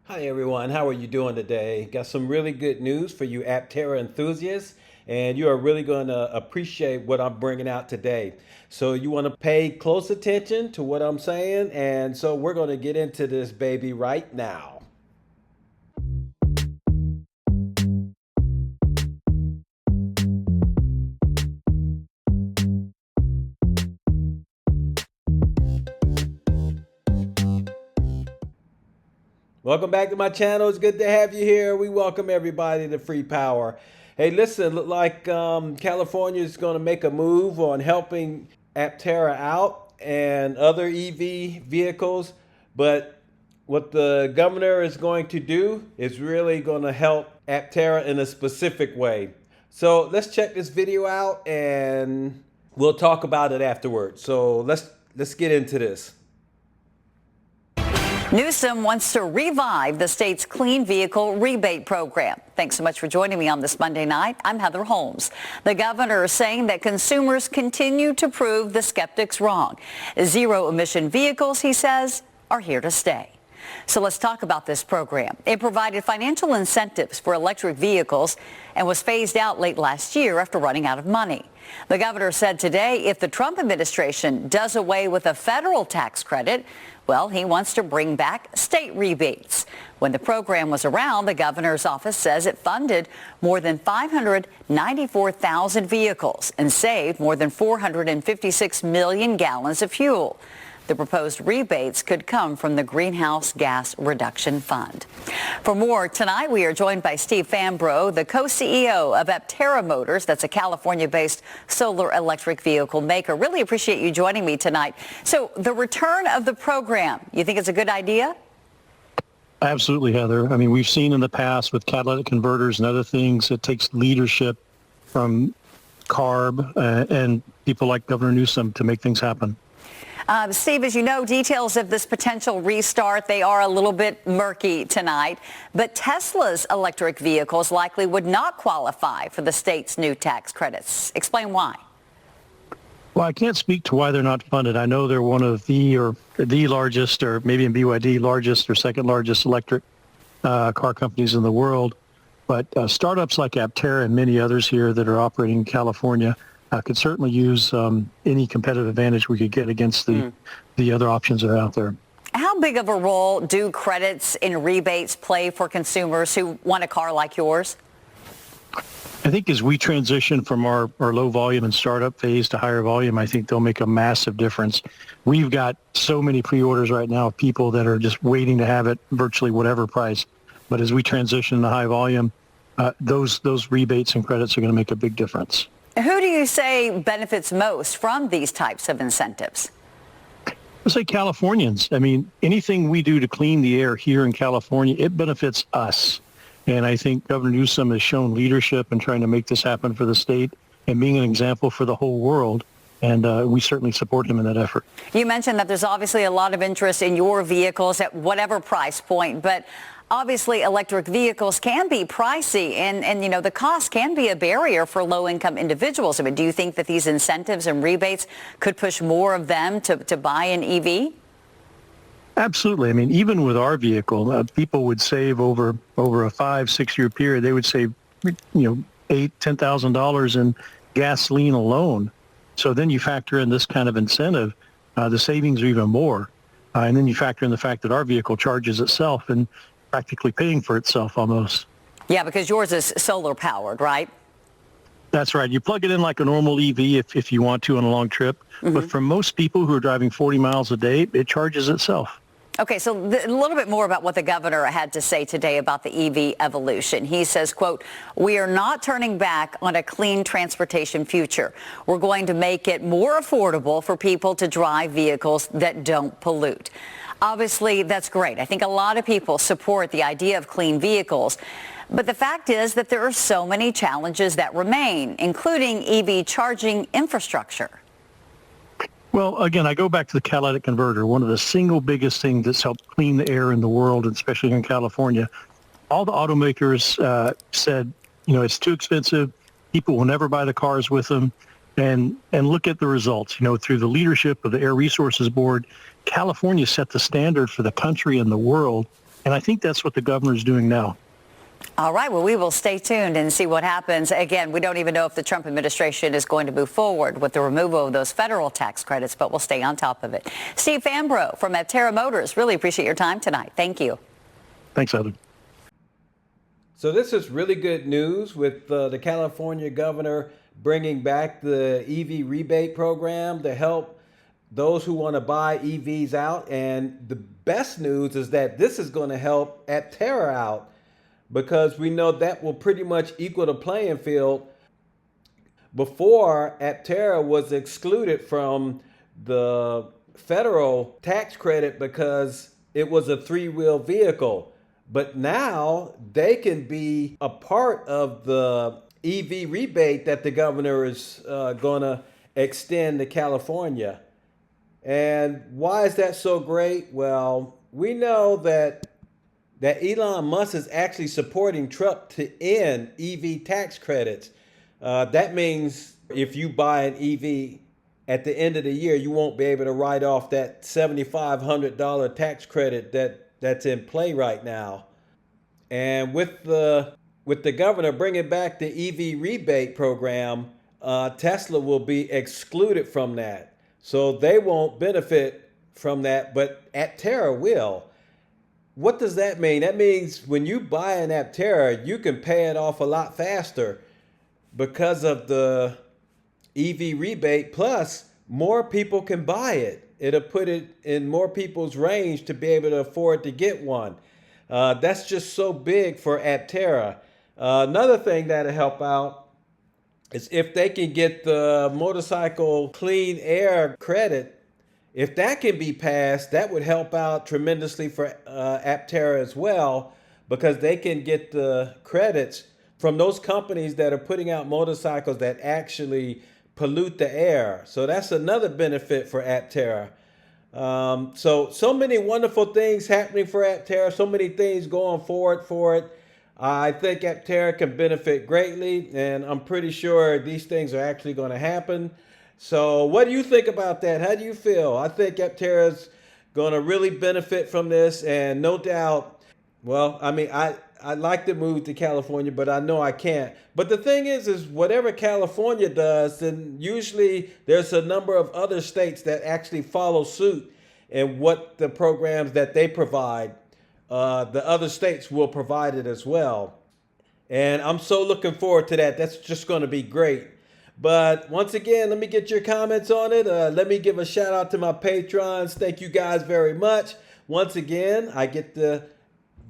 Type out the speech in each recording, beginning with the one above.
Hi everyone, how are you doing today? Got some really good news for you Aptera enthusiasts, and you are really going to appreciate what I'm bringing out today. So you want to pay close attention to what I'm saying, and so we're going to get into this baby right now. Welcome back to my channel. It's good to have you here. We welcome everybody to Free Power. Hey, listen, look like California is going to make a move on helping Aptera out and other EV vehicles. But what the governor is going to do is really going to help Aptera in a specific way. So let's check this video out and we'll talk about it afterwards. So let's get into this. Newsom wants to revive the state's clean vehicle rebate program. Thanks so much for joining me on this Monday night. I'm Heather Holmes. The governor is saying that consumers continue to prove the skeptics wrong. Zero-emission vehicles, he says, are here to stay. So let's talk about this program. It provided financial incentives for electric vehicles and was phased out late last year after running out of money. The governor said today if the Trump administration does away with a federal tax credit, well, he wants to bring back state rebates. When the program was around, the governor's office says it funded more than 594,000 vehicles and saved more than 456 million gallons of fuel. The proposed rebates could come from the Greenhouse Gas Reduction Fund. For more, tonight we are joined by Steve Fambro, the co-CEO of Aptera Motors. That's a California-based solar electric vehicle maker. Really appreciate you joining me tonight. So the return of the program, you think it's a good idea? Absolutely, Heather. I mean, we've seen in the past with catalytic converters and other things, it takes leadership from CARB and people like Governor Newsom to make things happen. Steve, as you know, details of this potential restart, they are a little bit murky tonight. But Tesla's electric vehicles likely would not qualify for the state's new tax credits. Explain why. Well, I can't speak to why they're not funded. I know they're one of the largest, or maybe in BYD, largest or second largest electric car companies in the world. But startups like Aptera and many others here that are operating in California could certainly use any competitive advantage we could get against the other options that are out there. How big of a role do credits and rebates play for consumers who want a car like yours? I think as we transition from our low volume and startup phase to higher volume, I think they'll make a massive difference. We've got so many pre-orders right now of people that are just waiting to have it virtually whatever price. But as we transition to high volume, those rebates and credits are going to make a big difference. Who do you say benefits most from these types of incentives? I say Californians. I mean, anything we do to clean the air here in California, it benefits us. And I think Governor Newsom has shown leadership in trying to make this happen for the state and being an example for the whole world. And we certainly support him in that effort. You mentioned that there's obviously a lot of interest in your vehicles at whatever price point, but obviously electric vehicles can be pricey and you know, the cost can be a barrier for low-income individuals. I mean, do you think that these incentives and rebates could push more of them to buy an EV? Absolutely. I mean, even with our vehicle, people would save over a 5-6 year period. They would save, $8,000-$10,000 in gasoline alone. So then you factor in this kind of incentive, the savings are even more. And then you factor in the fact that our vehicle charges itself and practically paying for itself almost. Yeah, because yours is solar powered, right? That's right. You plug it in like a normal EV if you want to on a long trip. Mm-hmm. But for most people who are driving 40 miles a day, it charges itself. Okay, so a little bit more about what the governor had to say today about the EV evolution. He says, quote, "We are not turning back on a clean transportation future. We're going to make it more affordable for people to drive vehicles that don't pollute." Obviously, that's great. I think a lot of people support the idea of clean vehicles. But the fact is that there are so many challenges that remain, including EV charging infrastructure. Well, again, I go back to the catalytic converter, one of the single biggest things that's helped clean the air in the world, especially in California. All the automakers said, it's too expensive. People will never buy the cars with them. And look at the results. Through the leadership of the Air Resources Board, California set the standard for the country and the world And I think that's what the governor's doing now. All right. Well, we will stay tuned and see what happens. Again, we don't even know if the Trump administration is going to move forward with the removal of those federal tax credits, but we'll stay on top of it. Steve Fambro from Aptera Motors, really appreciate your time tonight. Thank you. Thanks, Heather. So this is really good news with the California governor bringing back the EV rebate program to help those who want to buy EVs out. And the best news is that this is going to help Aptera out, because we know that will pretty much equal the playing field. Before, Aptera was excluded from the federal tax credit because it was a three-wheel vehicle. But now they can be a part of the EV rebate that the governor is going to extend to California. And why is that so great? Well, we know that Elon Musk is actually supporting Trump to end EV tax credits. That means if you buy an EV at the end of the year, you won't be able to write off that $7,500 tax credit that's in play right now. And with the governor bringing back the EV rebate program, Tesla will be excluded from that. So they won't benefit from that, but Aptera will. What does that mean? That means when you buy an Aptera, you can pay it off a lot faster because of the EV rebate. Plus, more people can buy it. It'll put it in more people's range to be able to afford to get one. That's just so big for Aptera. Another thing that'll help out is if they can get the motorcycle clean air credit. If that can be passed, that would help out tremendously for Aptera as well, because they can get the credits from those companies that are putting out motorcycles that actually pollute the air. So that's another benefit for Aptera. So many wonderful things happening for Aptera, so many things going forward for it. I think Aptera can benefit greatly, and I'm pretty sure these things are actually going to happen. So what do you think about that? How do you feel? I think Aptera's going to really benefit from this, and no doubt, well, I mean, I'd like to move to California, but I know I can't. But the thing is whatever California does, then usually there's a number of other states that actually follow suit, and what the programs that they provide, the other states will provide it as well. And I'm so looking forward to that. That's just going to be great. But once again, let me get your comments on it. Let me give a shout out to my patrons. Thank you guys very much. Once again, I get to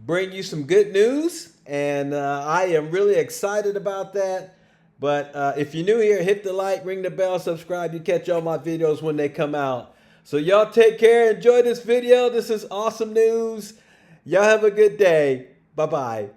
bring you some good news, and I am really excited about that. But if you're new here, hit the like, ring the bell, subscribe. You catch all my videos when they come out. So y'all take care. Enjoy this video. This is awesome news. Y'all have a good day. Bye-bye.